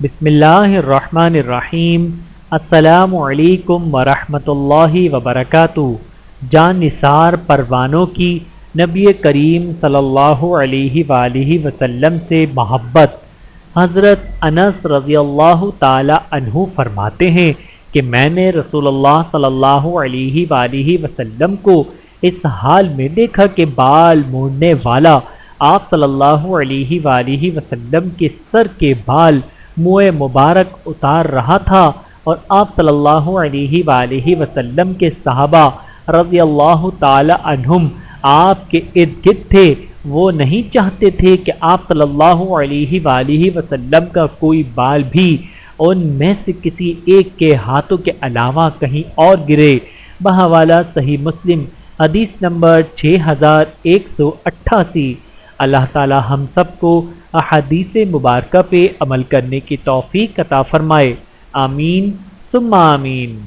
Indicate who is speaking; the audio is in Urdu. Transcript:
Speaker 1: بسم اللہ الرحمن الرحیم۔ السلام علیکم ورحمۃ اللہ وبرکاتہ۔ جان نثار پروانوں کی نبی کریم صلی اللہ علیہ وآلہ وسلم سے محبت۔ حضرت انس رضی اللہ تعالی عنہ فرماتے ہیں کہ میں نے رسول اللہ صلی اللہ علیہ وآلہ وسلم کو اس حال میں دیکھا کہ بال موڑنے والا آپ صلی اللہ علیہ وآلہ وسلم کے سر کے بال منہ مبارک اتار رہا تھا، اور آپ صلی اللہ علیہ وآلہ وسلم کے صحابہ رضی اللہ تعالی عنہم آپ کے ارد گرد تھے۔ وہ نہیں چاہتے تھے کہ آپ صلی اللہ علیہ وآلہ وسلم کا کوئی بال بھی ان میں سے کسی ایک کے ہاتھوں کے علاوہ کہیں اور گرے۔ بحوالہ صحیح مسلم حدیث نمبر 6188۔ اللہ تعالی ہم سب کو احادیث مبارکہ پہ عمل کرنے کی توفیق عطا فرمائے، آمین ثم آمین۔